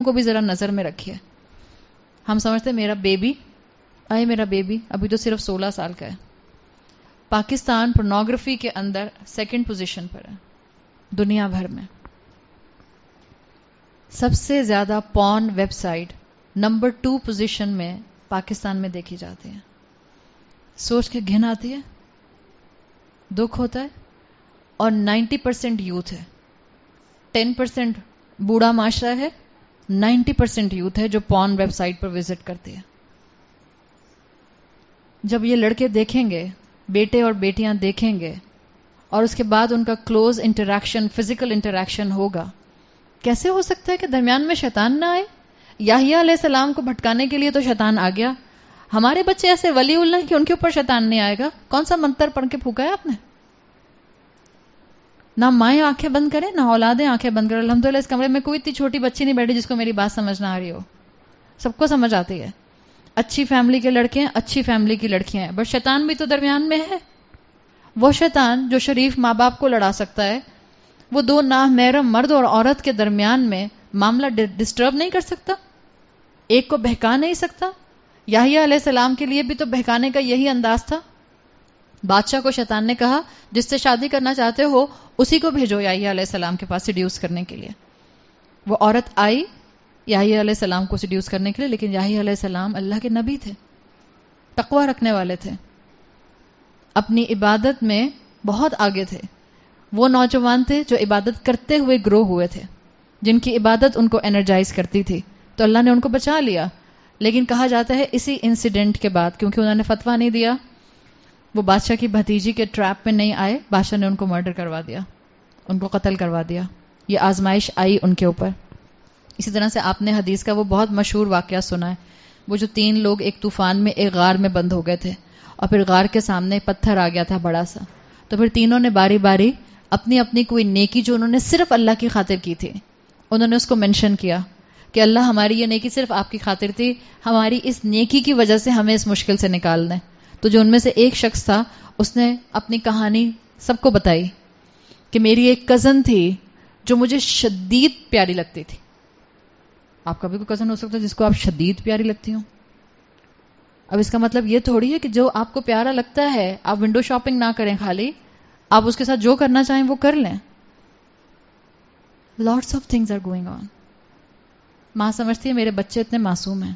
کو بھی ذرا نظر میں رکھیے. ہم سمجھتے میرا بیبی میرا بیبی ابھی تو صرف 16 سال کا ہے. پاکستان پورنوگرافی کے اندر 2nd پوزیشن پر ہے دنیا بھر میں. سب سے زیادہ پورن ویب سائٹ نمبر 2 پوزیشن میں پاکستان میں دیکھی جاتی ہیں. سوچ کے گھن آتی ہے, دکھ ہوتا ہے. اور 90% یوتھ ہے, 10% بوڑھا معاشرہ ہے, 90% یوتھ ہے جو پورن ویب سائٹ پر وزٹ کرتی ہے. جب یہ لڑکے دیکھیں گے, بیٹے اور بیٹیاں دیکھیں گے, اور اس کے بعد ان کا کلوز انٹریکشن, فزیکل انٹریکشن ہوگا, کیسے ہو سکتا ہے کہ درمیان میں شیطان نہ آئے؟ یحییٰ علیہ السلام کو بھٹکانے کے لیے تو شیطان آ گیا. ہمارے بچے ایسے ولی اللہ کہ ان کے اوپر شیطان نہیں آئے گا؟ کون سا منتر پڑھ کے پھونکا ہے آپ نے؟ نہ مائیں آنکھیں بند کریں نہ اولادیں آنکھیں بند کریں. الحمدللہ اس کمرے میں کوئی اتنی چھوٹی بچی نہیں بیٹھی جس کو میری بات سمجھ نہ آ رہی ہو. سب کو سمجھ آتی ہے. اچھی فیملی کے لڑکے ہیں, اچھی فیملی کی لڑکیاں ہیں, بس شیطان بھی تو درمیان میں ہے. وہ شیطان جو شریف ماں باپ کو لڑا سکتا ہے, وہ 2 نامحرم مرد اور عورت کے درمیان میں معاملہ ڈسٹرب نہیں کر سکتا, ایک کو بہکا نہیں سکتا. یحییٰ علیہ السلام کے لیے بھی تو بہکانے کا یہی انداز تھا. بادشاہ کو شیطان نے کہا جس سے شادی کرنا چاہتے ہو اسی کو بھیجو یحییٰ علیہ السلام کے پاس سیڈیوس کرنے کے لیے. وہ عورت آئی یحییٰ علیہ السلام کو سیڈیوس کرنے کے لیے, لیکن یحییٰ علیہ السلام اللہ کے نبی تھے, تقوی رکھنے والے تھے, اپنی عبادت میں بہت آگے تھے. وہ نوجوان تھے جو عبادت کرتے ہوئے گرو ہوئے تھے, جن کی عبادت ان کو انرجائز کرتی تھی, تو اللہ نے ان کو بچا لیا. لیکن کہا جاتا ہے اسی انسیڈنٹ کے بعد, کیونکہ انہوں نے فتویٰ نہیں دیا, وہ بادشاہ کی بھتیجی کے ٹریپ میں نہیں آئے, بادشاہ نے ان کو مرڈر کروا دیا, ان کو قتل کروا دیا. یہ آزمائش آئی ان کے اوپر. اسی طرح سے آپ نے حدیث کا وہ بہت مشہور واقعہ سنا ہے, وہ جو 3 لوگ ایک طوفان میں ایک غار میں بند ہو گئے تھے, اور پھر غار کے سامنے پتھر آ گیا تھا بڑا سا, تو پھر تینوں نے باری باری اپنی اپنی کوئی نیکی جو انہوں نے صرف اللہ کی خاطر کی تھی, انہوں نے اس کو منشن کیا کہ اللہ ہماری یہ نیکی صرف آپ کی خاطر تھی, ہماری اس نیکی کی وجہ سے ہمیں اس مشکل سے نکالنا ہے. تو جو ان میں سے ایک شخص تھا اس نے اپنی کہانی سب کو بتائی کہ میری ایک کزن تھی جو مجھے شدید پیاری لگتی تھی. آپ کا بھی کوئی کزن ہو سکتا ہے جس کو آپ شدید پیاری لگتی ہوں. اب اس کا مطلب یہ تھوڑی ہے کہ جو آپ کو پیارا لگتا ہے آپ ونڈو شاپنگ نہ کریں, خالی آپ اس کے ساتھ جو کرنا چاہیں وہ کر لیں. Lots of things are going on. ماں سمجھتی ہے میرے بچے اتنے معصوم ہیں,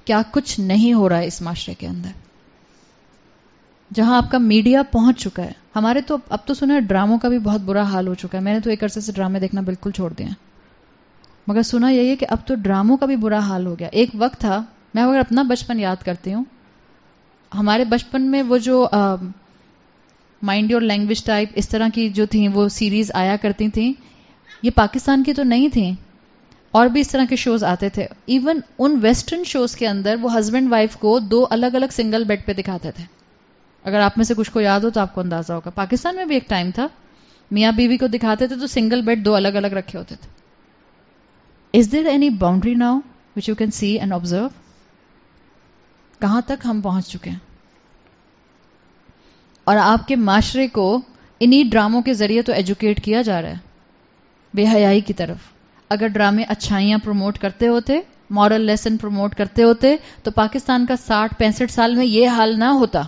کیا کچھ نہیں ہو رہا ہے اس معاشرے کے اندر جہاں آپ کا میڈیا پہنچ چکا ہے. ہمارے تو اب تو سنا ہے ڈراموں کا بھی بہت برا حال ہو چکا ہے. میں نے تو ایک عرصے سے ڈرامے دیکھنا بالکل چھوڑ دیا, مگر سنا یہی ہے کہ اب تو ڈراموں کا بھی برا حال ہو گیا. ایک وقت تھا, میں اگر اپنا بچپن یاد کرتی ہوں, ہمارے بچپن میں وہ جو مائنڈ یور لینگویج ٹائپ اس طرح کی جو تھیں وہ سیریز آیا کرتی تھیں, یہ پاکستان کی تو نہیں تھیں, اور بھی اس طرح کے شوز آتے تھے. ایون ان ویسٹرن شوز کے اندر وہ ہسبینڈ وائف کو 2 الگ الگ سنگل بیڈ پہ دکھاتے تھے. اگر آپ میں سے کچھ کو یاد ہو تو آپ کو اندازہ ہوگا. پاکستان میں بھی ایک ٹائم تھا میاں بیوی کو دکھاتے تھے تو سنگل بیڈ 2 الگ الگ رکھے ہوتے تھے. Is there any boundary now which you can see and observe? کہاں تک ہم پہنچ چکے ہیں؟ اور آپ کے معاشرے کو انہی ڈراموں کے ذریعے تو ایجوکیٹ کیا جا رہا ہے بے حیائی کی طرف. اگر ڈرامے اچھائیاں پروموٹ کرتے ہوتے, مورل لیسن پروموٹ کرتے ہوتے, تو پاکستان کا 60-65 سال میں یہ حال نہ ہوتا.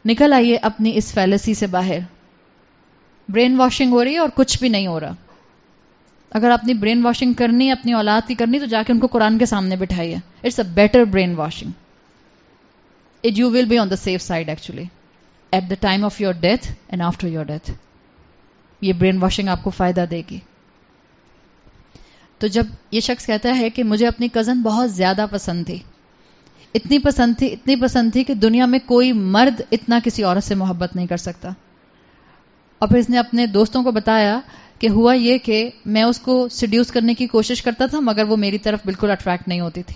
نکل آئیے اپنی اس فیلسی سے باہر. برین واشنگ ہو رہی ہے اور کچھ بھی نہیں ہو رہا. اگر اپنی برین واشنگ کرنی, اپنی اولاد کی کرنی, تو جا کے ان کو قرآن کے سامنے بٹھائیے. It's a better brain washing. You will be on the safe side actually at the time of your death and after your death. یہ برین واشنگ آپ کو فائدہ دے گی. تو جب یہ شخص کہتا ہے کہ مجھے اپنی کزن بہت زیادہ پسند تھی, اتنی پسند تھی کہ دنیا میں کوئی مرد اتنا کسی عورت سے محبت نہیں کر سکتا. اور پھر اس نے اپنے دوستوں کو بتایا کہ ہوا یہ کہ میں اس کو سیڈیوس کرنے کی کوشش کرتا تھا مگر وہ میری طرف بالکل اٹریکٹ نہیں ہوتی تھی.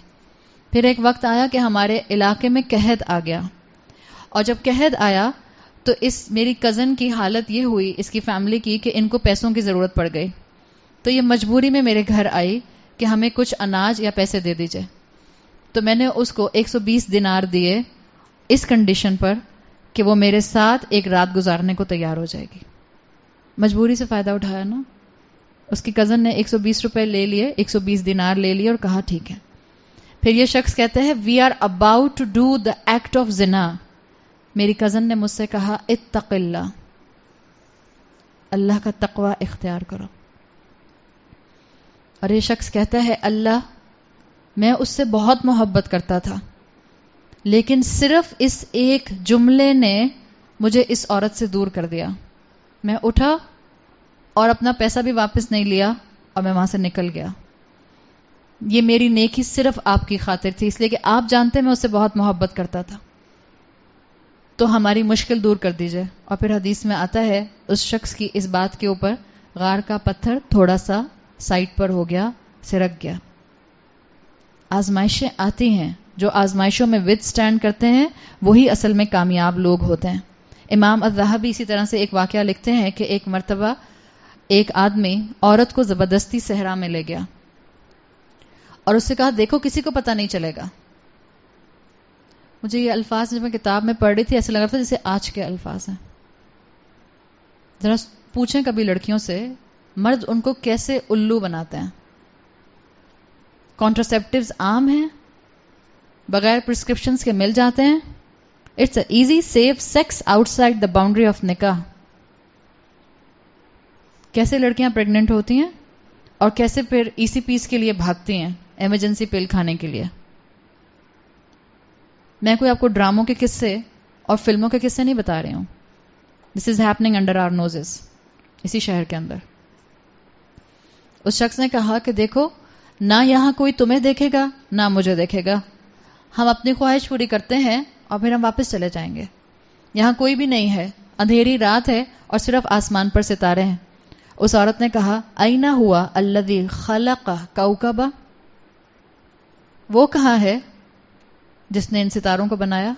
پھر ایک وقت آیا کہ ہمارے علاقے میں قحط آ گیا, اور جب قحط آیا تو اس میری کزن کی حالت یہ ہوئی, اس کی فیملی کی, کہ ان کو پیسوں کی ضرورت پڑ گئی. تو یہ مجبوری میں میرے گھر آئی کہ ہمیں کچھ اناج یا پیسے دے دیجئے. تو میں نے اس کو 120 دینار دیے اس کنڈیشن پر کہ وہ میرے ساتھ ایک رات گزارنے کو تیار ہو جائے گی. مجبوری سے فائدہ اٹھایا نا. اس کی کزن نے 120 روپے لے لیے، 120 دینار لے لیے اور کہا ٹھیک ہے. پھر یہ شخص کہتے ہیں we are about to do the act of زنا. میری کزن نے مجھ سے کہا اتق اللہ، اللہ کا تقوی اختیار کرو. اور یہ شخص کہتا ہے اللہ، میں اس سے بہت محبت کرتا تھا، لیکن صرف اس ایک جملے نے مجھے اس عورت سے دور کر دیا. میں اٹھا اور اپنا پیسہ بھی واپس نہیں لیا اور میں وہاں سے نکل گیا. یہ میری نیکی صرف آپ کی خاطر تھی، اس لیے کہ آپ جانتے میں اس سے بہت محبت کرتا تھا، تو ہماری مشکل دور کر دیجئے. اور پھر حدیث میں آتا ہے اس شخص کی اس بات کے اوپر غار کا پتھر تھوڑا سا سائڈ پر ہو گیا، سرک گیا. آزمائشیں آتی ہیں، جو آزمائشوں میں ود سٹینڈ کرتے ہیں وہی اصل میں کامیاب لوگ ہوتے ہیں. امام الذہبی اسی طرح سے ایک واقعہ لکھتے ہیں کہ ایک مرتبہ ایک آدمی عورت کو زبردستی صحرا میں لے گیا اور اس سے کہا دیکھو کسی کو پتہ نہیں چلے گا. مجھے یہ الفاظ جب میں کتاب میں پڑھ رہی تھی ایسا لگ رہا تھا جیسے آج کے الفاظ ہیں. ذرا پوچھیں کبھی لڑکیوں سے مرد ان کو کیسے الو بناتے ہیں. کانٹراسیپٹیوز عام ہیں، بغیر پرسکرپشنز کے مل جاتے ہیں. It's a easy safe sex outside the boundary of نکاح. کیسے لڑکیاں پریگننٹ ہوتی ہیں اور کیسے پھر ای سی پیز کے لیے بھاگتی ہیں ایمرجنسی پل کھانے کے لیے. میں کوئی آپ کو ڈراموں کے قصے اور فلموں کے قصے نہیں بتا رہی ہوں. دس از ہیپننگ انڈر آور نوزز، اسی شہر کے اندر. اس شخص نے کہا کہ دیکھو نہ یہاں کوئی تمہیں دیکھے گا نہ مجھے دیکھے گا، ہم اپنی خواہش پوری کرتے ہیں اور پھر ہم واپس چلے جائیں گے. یہاں کوئی بھی نہیں ہے، اندھیری رات ہے اور صرف آسمان پر ستارے ہیں. اس عورت نے کہا اینا ہوا الذی خلق کوکبا، وہ کہاں ہے جس نے ان ستاروں کو بنایا.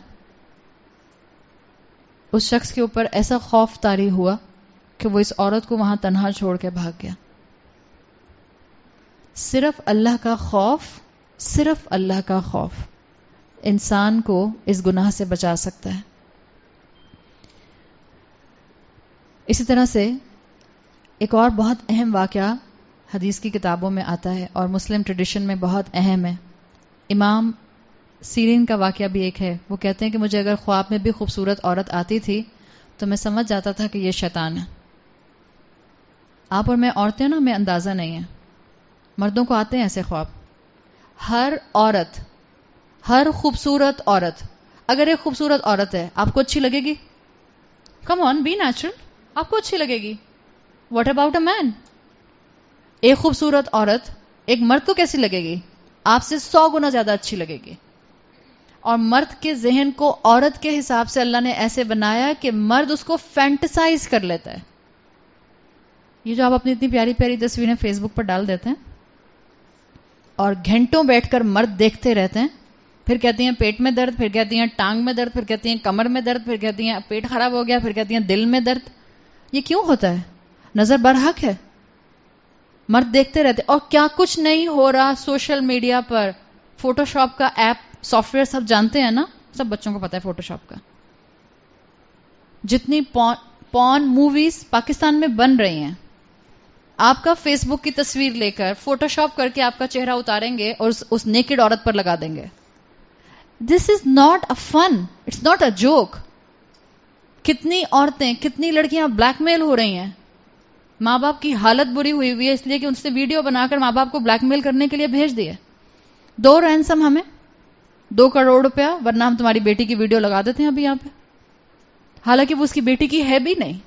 اس شخص کے اوپر ایسا خوف طاری ہوا کہ وہ اس عورت کو وہاں تنہا چھوڑ کے بھاگ گیا. صرف اللہ کا خوف، صرف اللہ کا خوف انسان کو اس گناہ سے بچا سکتا ہے. اسی طرح سے ایک اور بہت اہم واقعہ حدیث کی کتابوں میں آتا ہے اور مسلم ٹریڈیشن میں بہت اہم ہے. امام سیرین کا واقعہ بھی ایک ہے. وہ کہتے ہیں کہ مجھے اگر خواب میں بھی خوبصورت عورت آتی تھی تو میں سمجھ جاتا تھا کہ یہ شیطان ہے. آپ اور میں عورتیں نا، ہمیں اندازہ نہیں ہے. مردوں کو آتے ہیں ایسے خواب. ہر عورت، ہر خوبصورت عورت، اگر ایک خوبصورت عورت ہے آپ کو اچھی لگے گی؟ کم آن، بی نیچرل، آپ کو اچھی لگے گی. واٹ اباؤٹ اے مین؟ ایک خوبصورت عورت ایک مرد کو کیسی لگے گی؟ آپ سے 100 گنا زیادہ اچھی لگے گی. اور مرد کے ذہن کو عورت کے حساب سے اللہ نے ایسے بنایا کہ مرد اس کو فینٹسائز کر لیتا ہے. یہ جو آپ اپنی اتنی پیاری پیاری تصویریں فیس بک پر ڈال دیتے ہیں اور گھنٹوں بیٹھ کر مرد دیکھتے رہتے ہیں، پھر کہتی ہیں پیٹ میں درد، پھر کہتی ہیں ٹانگ میں درد، پھر کہتی ہیں کمر میں درد، پھر کہتی ہیں پیٹ خراب ہو گیا، پھر کہتی ہیں دل میں درد. یہ کیوں ہوتا ہے؟ نظر برحق ہے. مرد دیکھتے رہتے اور کیا کچھ نہیں ہو رہا سوشل میڈیا پر. فوٹو شاپ کا ایپ، سافٹ ویئر سب جانتے ہیں نا، سب بچوں کو پتا ہے فوٹو شاپ کا. جتنی پون موویز پاکستان میں بن رہی ہیں، آپ کا فیس بک کی تصویر لے کر فوٹو شاپ کر کے آپ کا چہرہ اتاریں گے اور اس نیکڈ عورت پر لگا دیں گے. This is not a fun, it's not a joke. کتنی عورتیں، کتنی لڑکیاں بلیک میل ہو رہی ہیں. ماں باپ کی حالت بری ہوئی ہوئی ہے اس لیے کہ ان سے ویڈیو بنا کر ماں باپ کو بلیک میل کرنے کے لیے بھیج دیے. 2 رینسم ہمیں 2 کروڑ روپیہ، ورنہ ہم تمہاری بیٹی کی ویڈیو لگا دیتے ہیں ابھی یہاں پہ، حالانکہ وہ اس کی بیٹی کی ہے بھی نہیں.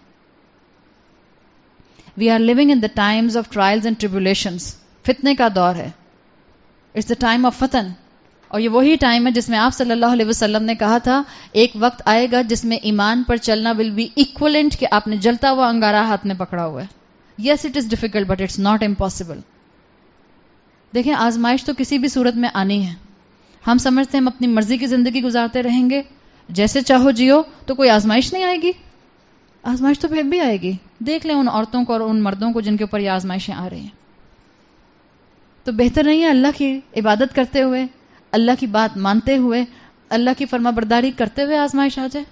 We are living in the times of trials and tribulations. فتنے کا دور ہے. It's the time of فتن. اور یہ وہی ٹائم ہے جس میں آپ صلی اللہ علیہ وسلم نے کہا تھا ایک وقت آئے گا جس میں ایمان پر چلنا will be equivalent کہ آپ نے جلتا ہوا انگارہ ہاتھ میں پکڑا ہوا ہے. Yes, it is difficult, but it's not impossible. دیکھیں آزمائش تو کسی بھی صورت میں آنی ہے. ہم سمجھتے ہیں ہم اپنی مرضی کی زندگی گزارتے رہیں گے، جیسے چاہو جیو، تو کوئی آزمائش نہیں آئے گی. آزمائش تو پھر بھی آئے گی. دیکھ لیں ان عورتوں کو اور ان مردوں کو جن کے اوپر یہ آزمائشیں آ رہی ہیں. تو بہتر نہیں ہے اللہ کی عبادت کرتے ہوئے، اللہ کی بات مانتے ہوئے، اللہ کی فرما برداری کرتے ہوئے آزمائش آ جائے؟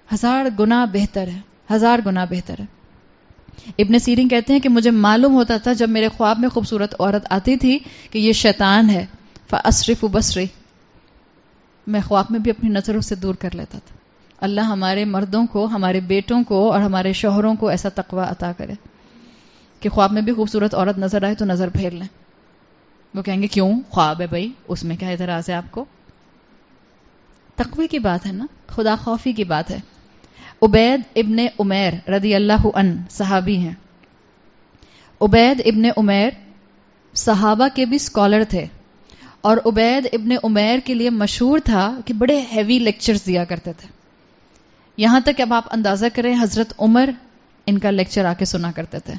1000 گنا بہتر ہے، 1000 گنا بہتر ہے. ابن سیرین کہتے ہیں کہ مجھے معلوم ہوتا تھا جب میرے خواب میں خوبصورت عورت آتی تھی کہ یہ شیطان ہے، فاسرف بصری، میں خواب میں بھی اپنی نظروں سے دور کر لیتا تھا. اللہ ہمارے مردوں کو، ہمارے بیٹوں کو اور ہمارے شوہروں کو ایسا تقوی عطا کرے کہ خواب میں بھی خوبصورت عورت نظر آئے تو نظر پھیر لیں. وہ کہیں گے کیوں، خواب ہے بھائی، اس میں کیا اعتراض ہے آپ کو؟ تقوی کی بات ہے نا، خدا خوفی کی بات ہے. عبید ابن عمیر رضی اللہ عنہ صحابی ہیں. عبید ابن عمیر صحابہ کے بھی اسکالر تھے، اور عبید ابن عمیر کے لیے مشہور تھا کہ بڑے ہیوی لیکچرز دیا کرتے تھے. یہاں تک اب آپ اندازہ کریں حضرت عمر ان کا لیکچر آ کے سنا کرتے تھے،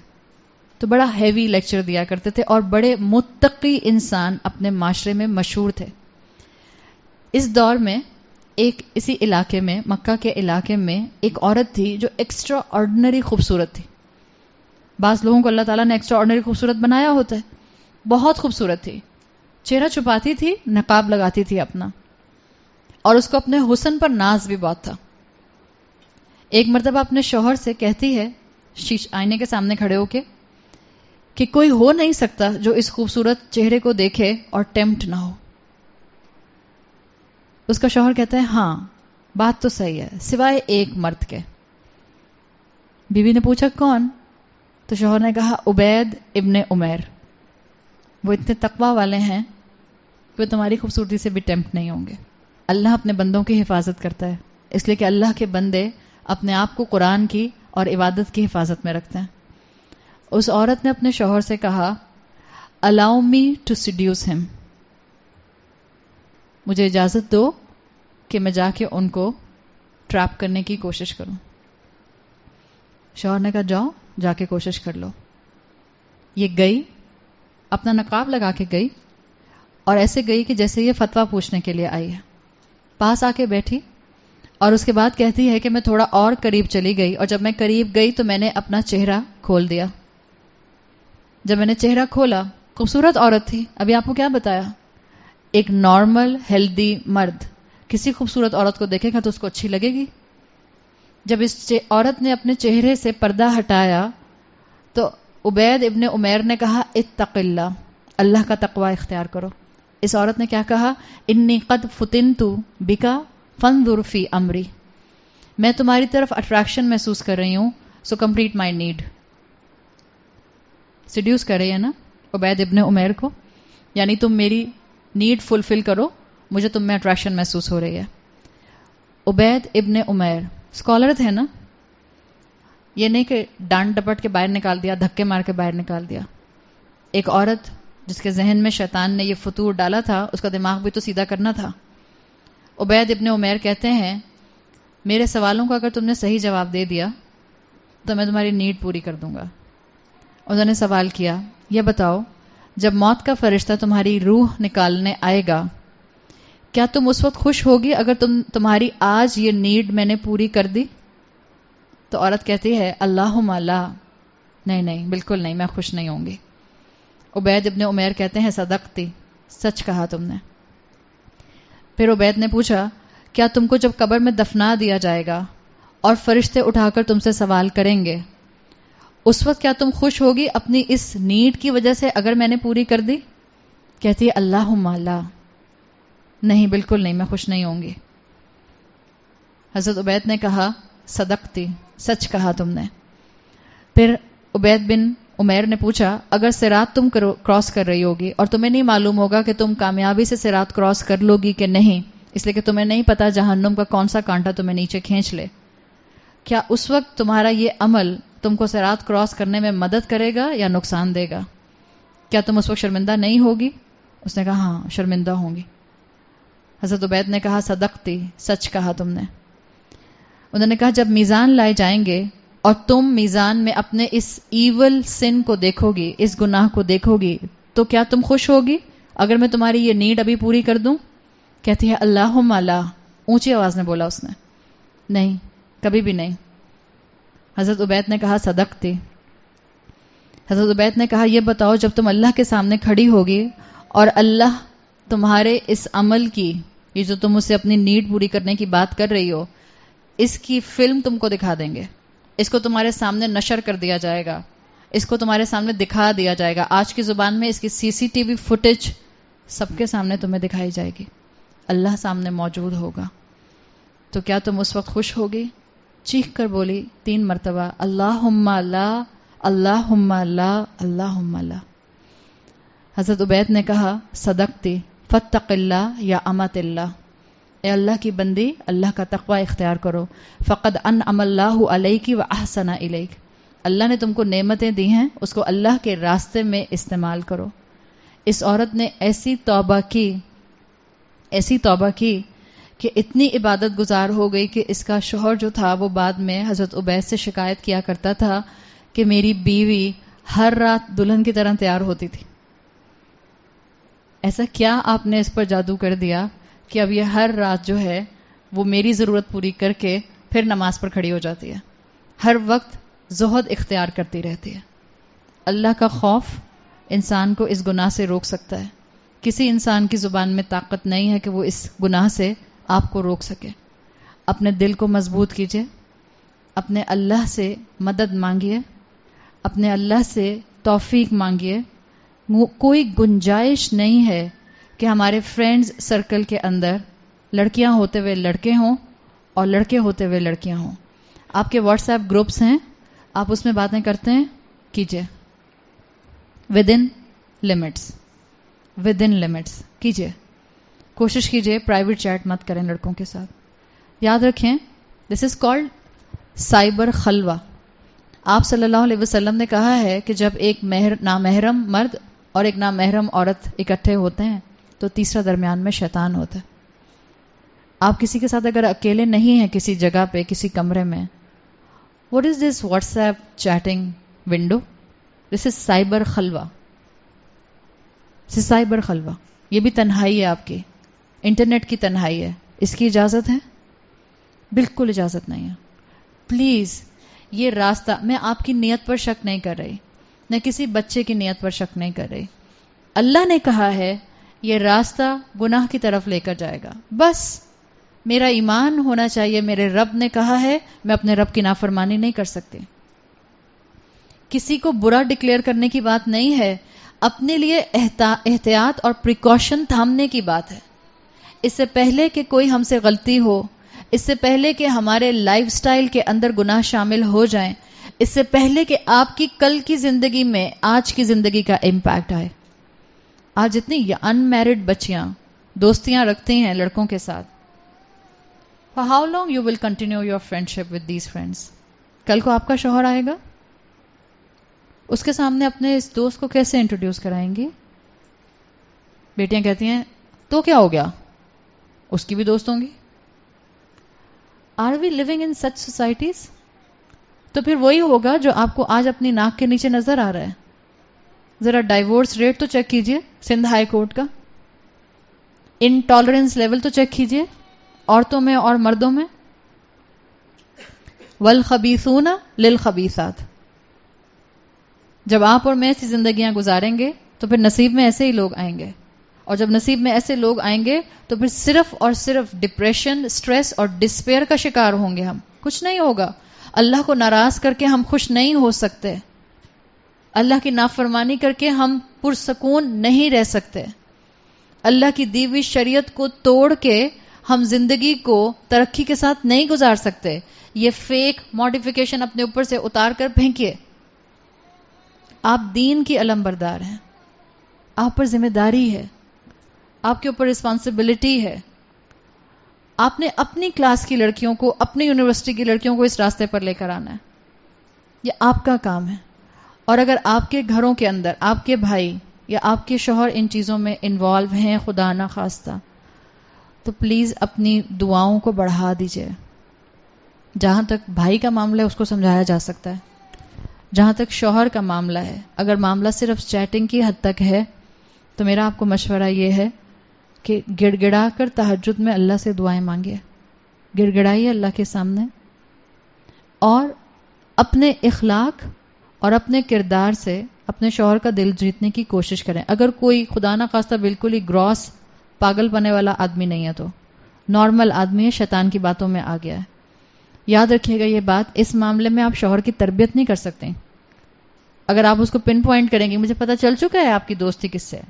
تو بڑا ہیوی لیکچر دیا کرتے تھے، اور بڑے متقی انسان اپنے معاشرے میں مشہور تھے. اس دور میں ایک اسی علاقے میں، مکہ کے علاقے میں ایک عورت تھی جو ایکسٹرا آرڈنری خوبصورت تھی. بعض لوگوں کو اللہ تعالیٰ نے ایکسٹرا آرڈنری خوبصورت بنایا ہوتا ہے. بہت خوبصورت تھی، چہرہ چھپاتی تھی، نقاب لگاتی تھی اپنا، اور اس کو اپنے حسن پر ناز بھی بہت تھا. ایک مرتبہ اپنے شوہر سے کہتی ہے آئینے کے سامنے کھڑے ہو کے کہ کوئی ہو نہیں سکتا جو اس خوبصورت چہرے کو دیکھے اور ٹیمپٹ نہ ہو. اس کا شوہر کہتا ہے ہاں بات تو صحیح ہے سوائے ایک مرد کے. بیوی نے پوچھا کون؟ تو شوہر نے کہا عبید ابن عمیر. وہ اتنے تقوی والے ہیں کہ وہ تمہاری خوبصورتی سے بھی ٹیمپٹ نہیں ہوں گے. اللہ اپنے بندوں کی حفاظت کرتا ہے، اس لیے کہ اللہ کے بندے اپنے آپ کو قرآن کی اور عبادت کی حفاظت میں رکھتے ہیں. اس عورت نے اپنے شوہر سے کہا allow me to seduce him، مجھے اجازت دو کہ میں جا کے ان کو ٹریپ کرنے کی کوشش کروں. شوہر نے کہا جاؤ جا کے کوشش کر لو. یہ گئی، اپنا نقاب لگا کے گئی، اور ایسے گئی کہ جیسے یہ فتویٰ پوچھنے کے لیے آئی ہے. پاس آ کے بیٹھی اور اس کے بعد کہتی ہے کہ میں تھوڑا اور قریب چلی گئی، اور جب میں قریب گئی تو میں نے اپنا چہرہ کھول دیا. جب میں نے چہرہ کھولا، خوبصورت عورت تھی. ابھی آپ کو کیا بتایا؟ ایک نارمل ہیلدی مرد کسی خوبصورت عورت کو دیکھے گا تو اس کو اچھی لگے گی. جب اس عورت نے اپنے چہرے سے پردہ ہٹایا تو عبید ابن عمیر نے کہا اتق اللہ، اللہ کا تقوی اختیار کرو. اس عورت نے کیا کہا؟ انی قد فتنت بکا فانظر فی امری، میں تمہاری طرف اٹریکشن محسوس کر رہی ہوں، so complete my need. Seduce کر رہی ہے نا عبید ابن عمیر کو، یعنی تم میری نیڈ فلفل کرو، مجھے تم میں اٹریکشن محسوس ہو رہی ہے. عبید ابن عمیر اسکالر تھے نا، یہ نہیں کہ ڈانٹ ڈپٹ کے باہر نکال دیا، دھکے مار کے باہر نکال دیا. ایک عورت جس کے ذہن میں شیطان نے یہ فطور ڈالا تھا، اس کا دماغ بھی تو سیدھا کرنا تھا. عبید ابن عمیر کہتے ہیں میرے سوالوں کا اگر تم نے صحیح جواب دے دیا تو میں تمہاری نیڈ پوری کر دوں گا. انہوں نے سوال کیا یہ بتاؤ جب موت کا فرشتہ تمہاری روح نکالنے آئے گا کیا تم اس وقت خوش ہوگی اگر تمہاری آج یہ نیڈ میں نے پوری کر دی؟ تو عورت کہتی ہے اللہم لا، نہیں بالکل نہیں، میں خوش نہیں ہوں گی. عبید ابن عمیر کہتے ہیں صدقتی، سچ کہا تم نے. پھر عبید نے پوچھا کیا تم کو جب قبر میں دفنا دیا جائے گا اور فرشتے اٹھا کر تم سے سوال کریں گے اس وقت کیا تم خوش ہوگی اپنی اس نیڈ کی وجہ سے اگر میں نے پوری کر دی؟ کہتی ہے اللہم لا، نہیں بالکل نہیں، میں خوش نہیں ہوں گی. حضرت عبید نے کہا صدقتی، سچ کہا تم نے. پھر عبید بن عمیر نے پوچھا اگر صراط تم کراس کر رہی ہوگی اور تمہیں نہیں معلوم ہوگا کہ تم کامیابی سے صراط کراس کر لو گی کہ نہیں، اس لیے کہ تمہیں نہیں پتا جہنم کا کون سا کانٹا تمہیں نیچے کھینچ لے، کیا اس وقت تمہارا یہ عمل تم کو صراط کراس کرنے میں مدد کرے گا یا نقصان دے گا؟ کیا تم اس وقت شرمندہ نہیں ہوگی؟ اس نے کہا ہاں شرمندہ ہوں گی. حضرت عبید نے کہا صدقتی، سچ کہا تم نے. انہوں نے کہا جب میزان لائے جائیں گے اور تم میزان میں اپنے اس ایول سن کو دیکھو گی، اس گناہ کو دیکھو گی، تو کیا تم خوش ہوگی اگر میں تمہاری یہ نیڈ ابھی پوری کر دوں؟ کہتی ہے اللہم لا، اونچی آواز میں بولا اس نے، نہیں کبھی بھی نہیں. حضرت عبید نے کہا صدقتی. حضرت عبید نے کہا یہ بتاؤ جب تم اللہ کے سامنے کھڑی ہوگی اور اللہ تمہارے اس عمل کی، یہ جو تم اسے اپنی نیڈ پوری کرنے کی بات کر رہی ہو، اس کی فلم تم کو دکھا دیں گے، اس کو تمہارے سامنے نشر کر دیا جائے گا، اس کو تمہارے سامنے دکھا دیا جائے گا. آج کی زبان میں اس کی CCTV فوٹیج سب کے سامنے تمہیں دکھائی جائے گی، اللہ سامنے موجود ہوگا. تو کیا تم اس وقت خوش ہوگی؟ چیخ کر بولی 3 مرتبہ اللہم لا، اللہم لا، اللہم لا. حضرت عبید نے کہا صدقتی فاتق اللہ یا امت اللہ، اے اللہ کی بندی، اللہ کا تقوی اختیار کرو. فقد انعم اللہ علیک و احسن الیک، اللہ نے تم کو نعمتیں دی ہیں، اس کو اللہ کے راستے میں استعمال کرو. اس عورت نے ایسی توبہ کی کہ اتنی عبادت گزار ہو گئی کہ اس کا شوہر جو تھا وہ بعد میں حضرت عبید سے شکایت کیا کرتا تھا کہ میری بیوی ہر رات دلہن کی طرح تیار ہوتی تھی. ایسا کیا آپ نے اس پر جادو کر دیا کہ اب یہ ہر رات جو ہے وہ میری ضرورت پوری کر کے پھر نماز پر کھڑی ہو جاتی ہے، ہر وقت زہد اختیار کرتی رہتی ہے. اللہ کا خوف انسان کو اس گناہ سے روک سکتا ہے. کسی انسان کی زبان میں طاقت نہیں ہے کہ وہ اس گناہ سے آپ کو روک سکے. اپنے دل کو مضبوط کیجئے، اپنے اللہ سے مدد مانگیے، اپنے اللہ سے توفیق مانگیے. کوئی گنجائش نہیں ہے کہ ہمارے فرینڈز سرکل کے اندر لڑکیاں ہوتے ہوئے لڑکے ہوں اور لڑکے ہوتے ہوئے لڑکیاں ہوں. آپ کے واٹس ایپ گروپس ہیں، آپ اس میں باتیں کرتے ہیں، کیجئے ود ان لمٹس کیجئے. کوشش کیجئے پرائیویٹ چیٹ مت کریں لڑکوں کے ساتھ. یاد رکھیں دس از کالڈ سائبر خلوہ. آپ صلی اللہ علیہ وسلم نے کہا ہے کہ جب ایک نامحرم مرد اور ایک نامحرم عورت اکٹھے ہوتے ہیں تو تیسرا درمیان میں شیطان ہوتا ہے. آپ کسی کے ساتھ اگر اکیلے نہیں ہیں کسی جگہ پہ کسی کمرے میں، what is this WhatsApp chatting window? This is cyber خلوہ. This is cyber خلوہ. یہ بھی تنہائی ہے آپ کی، انٹرنیٹ کی تنہائی ہے. اس کی اجازت ہے؟ بالکل اجازت نہیں ہے. پلیز یہ راستہ، میں آپ کی نیت پر شک نہیں کر رہی، نہ کسی بچے کی نیت پر شک نہیں کر رہی. اللہ نے کہا ہے یہ راستہ گناہ کی طرف لے کر جائے گا. بس میرا ایمان ہونا چاہیے میرے رب نے کہا ہے، میں اپنے رب کی نافرمانی نہیں کر سکتی. کسی کو برا ڈکلیئر کرنے کی بات نہیں ہے، اپنے لیے احتیاط اور پریکاشن تھامنے کی بات ہے. اس سے پہلے کہ کوئی ہم سے غلطی ہو، اس سے پہلے کہ ہمارے لائف سٹائل کے اندر گناہ شامل ہو جائیں، اس سے پہلے کہ آپ کی کل کی زندگی میں آج کی زندگی کا امپیکٹ آئے. آج اتنی ان میرڈ بچیاں دوستیاں رکھتی ہیں لڑکوں کے ساتھ. For how long you will continue your friendship with these friends? کل کو آپ کا شوہر آئے گا، اس کے سامنے اپنے اس دوست کو کیسے انٹروڈیوس کرائیں گی؟ بیٹیاں کہتی ہیں تو کیا ہو گیا، اس کی بھی دوست ہوں گی. Are we living in such societies? تو پھر وہی ہوگا جو آپ کو آج اپنی ناک کے نیچے نظر آ رہا ہے. ذرا ڈائیورس ریٹ تو چیک کیجئے سندھ ہائی کورٹ کا، انٹالرنس لیول تو چیک کیجئے عورتوں میں اور مردوں میں. والخبیثون للخبیثات. جب آپ اور میں ایسی زندگیاں گزاریں گے تو پھر نصیب میں ایسے ہی لوگ آئیں گے، اور جب نصیب میں ایسے لوگ آئیں گے تو پھر صرف اور صرف ڈپریشن، سٹریس اور ڈسپیئر کا شکار ہوں گے. ہم کچھ نہیں ہوگا. اللہ کو ناراض کر کے ہم خوش نہیں ہو سکتے، اللہ کی نافرمانی کر کے ہم پرسکون نہیں رہ سکتے، اللہ کی دی ہوئی شریعت کو توڑ کے ہم زندگی کو ترقی کے ساتھ نہیں گزار سکتے. یہ فیک ماڈیفیکیشن اپنے اوپر سے اتار کر پھینکیے. آپ دین کی علمبردار ہیں، آپ پر ذمہ داری ہے، آپ کے اوپر رسپانسبلٹی ہے. آپ نے اپنی کلاس کی لڑکیوں کو، اپنی یونیورسٹی کی لڑکیوں کو اس راستے پر لے کر آنا ہے. یہ آپ کا کام ہے. اور اگر آپ کے گھروں کے اندر آپ کے بھائی یا آپ کے شوہر ان چیزوں میں انوالو ہیں خدا نہ خواستہ، تو پلیز اپنی دعاؤں کو بڑھا دیجئے. جہاں تک بھائی کا معاملہ ہے اس کو سمجھایا جا سکتا ہے. جہاں تک شوہر کا معاملہ ہے، اگر معاملہ صرف چیٹنگ کی حد تک ہے تو میرا آپ کو مشورہ یہ ہے کہ گڑ گڑا کر تہجد میں اللہ سے دعائیں مانگیے. گڑ گڑائیے اللہ کے سامنے، اور اپنے اخلاق اور اپنے کردار سے اپنے شوہر کا دل جیتنے کی کوشش کریں. اگر کوئی خدا نہ خواستہ بالکل ہی گراس پاگل بنے والا آدمی نہیں ہے، تو نارمل آدمی ہے، شیطان کی باتوں میں آ گیا ہے، یاد رکھیے گا یہ بات، اس معاملے میں آپ شوہر کی تربیت نہیں کر سکتے. اگر آپ اس کو پن پوائنٹ کریں گے، مجھے پتا چل چکا ہے آپ کی دوستی کس سے،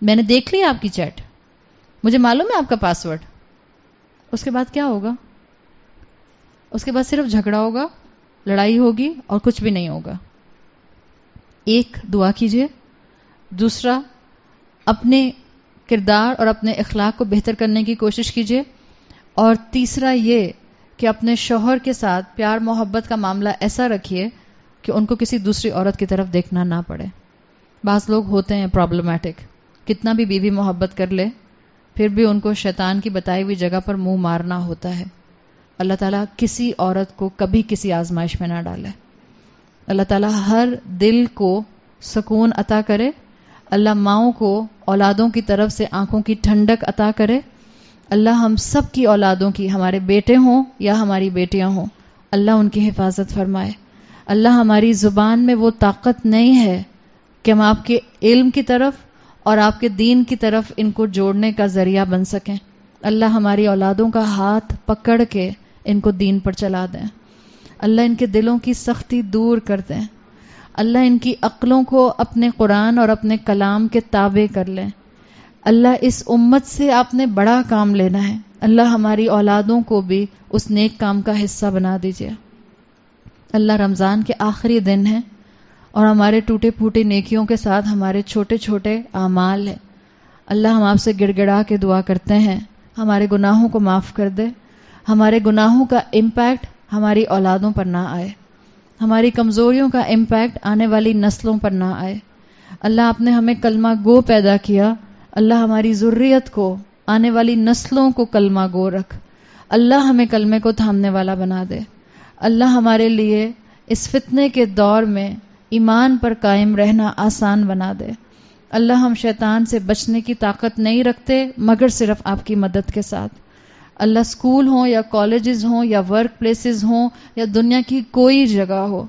میں نے دیکھ لی آپ کی چیٹ، مجھے معلوم ہے آپ کا پاسورڈ، اس کے بعد کیا ہوگا؟ اس کے بعد صرف جھگڑا ہوگا، لڑائی ہوگی اور کچھ بھی نہیں ہوگا. ایک، دعا کیجئے. دوسرا، اپنے کردار اور اپنے اخلاق کو بہتر کرنے کی کوشش کیجئے. اور تیسرا یہ کہ اپنے شوہر کے ساتھ پیار محبت کا معاملہ ایسا رکھیے کہ ان کو کسی دوسری عورت کی طرف دیکھنا نہ پڑے. بعض لوگ ہوتے ہیں پرابلمٹک، کتنا بھی بیوی محبت کر لے پھر بھی ان کو شیطان کی بتائی ہوئی جگہ پر منہ مارنا ہوتا ہے. اللہ تعالیٰ کسی عورت کو کبھی کسی آزمائش میں نہ ڈالے. اللہ تعالیٰ ہر دل کو سکون عطا کرے. اللہ ماؤں کو اولادوں کی طرف سے آنکھوں کی ٹھنڈک عطا کرے. اللہ ہم سب کی اولادوں کی، ہمارے بیٹے ہوں یا ہماری بیٹیاں ہوں، اللہ ان کی حفاظت فرمائے. اللہ ہماری زبان میں وہ طاقت نہیں ہے کہ ہم آپ کے علم کی طرف اور آپ کے دین کی طرف ان کو جوڑنے کا ذریعہ بن سکیں. اللہ ہماری اولادوں کا ہاتھ پکڑ کے ان کو دین پر چلا دیں. اللہ ان کے دلوں کی سختی دور کر دیں. اللہ ان کی عقلوں کو اپنے قرآن اور اپنے کلام کے تابع کر لیں. اللہ اس امت سے آپ نے بڑا کام لینا ہے. اللہ ہماری اولادوں کو بھی اس نیک کام کا حصہ بنا دیجیے. اللہ رمضان کے آخری دن ہیں اور ہمارے ٹوٹے پھوٹے نیکیوں کے ساتھ ہمارے چھوٹے چھوٹے اعمال ہیں. اللہ ہم آپ سے گڑ گڑا کے دعا کرتے ہیں ہمارے گناہوں کو معاف کر دے. ہمارے گناہوں کا امپیکٹ ہماری اولادوں پر نہ آئے. ہماری کمزوریوں کا امپیکٹ آنے والی نسلوں پر نہ آئے. اللہ آپ نے ہمیں کلمہ گو پیدا کیا. اللہ ہماری ذریت کو، آنے والی نسلوں کو کلمہ گو رکھ. اللہ ہمیں کلمے کو تھامنے والا بنا دے. اللہ ہمارے لیے اس فتنے کے دور میں ایمان پر قائم رہنا آسان بنا دے. اللہ ہم شیطان سے بچنے کی طاقت نہیں رکھتے مگر صرف آپ کی مدد کے ساتھ. اللہ اسکول ہوں یا کالجز ہوں یا ورک پلیسز ہوں یا دنیا کی کوئی جگہ ہو،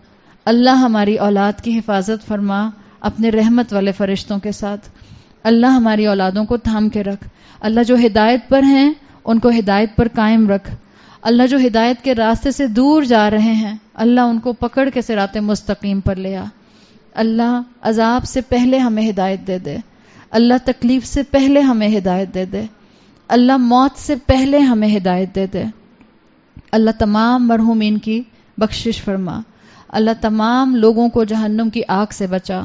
اللہ ہماری اولاد کی حفاظت فرما اپنے رحمت والے فرشتوں کے ساتھ. اللہ ہماری اولادوں کو تھام کے رکھ. اللہ جو ہدایت پر ہیں ان کو ہدایت پر قائم رکھ. اللہ جو ہدایت کے راستے سے دور جا رہے ہیں اللہ ان کو پکڑ کے صراط مستقیم پر لے آ. اللہ عذاب سے پہلے ہمیں ہدایت دے دے. اللہ تکلیف سے پہلے ہمیں ہدایت دے دے. اللہ موت سے پہلے ہمیں ہدایت دے دے. اللہ تمام مرحومین کی بخشش فرما. اللہ تمام لوگوں کو جہنم کی آگ سے بچا.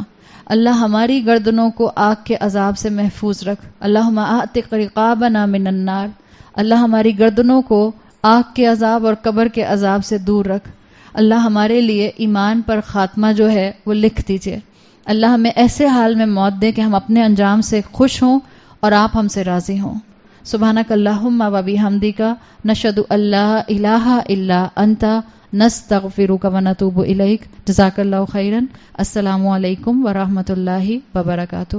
اللہ ہماری گردنوں کو آگ کے عذاب سے محفوظ رکھ. اللہم اعتق رقابنا من النار. اللہ ہماری گردنوں کو آگ کے عذاب اور قبر کے عذاب سے دور رکھ. اللہ ہمارے لیے ایمان پر خاتمہ جو ہے وہ لکھ دیجئے. اللہ ہمیں ایسے حال میں موت دے کہ ہم اپنے انجام سے خوش ہوں اور آپ ہم سے راضی ہوں. سبحانک اللہم و بحمدک نشہد ان لا الہ الا انت نستغفرک و نتوب الیک. جزاک اللہ خیرا. السلام علیکم ورحمۃ اللہ وبرکاتہ.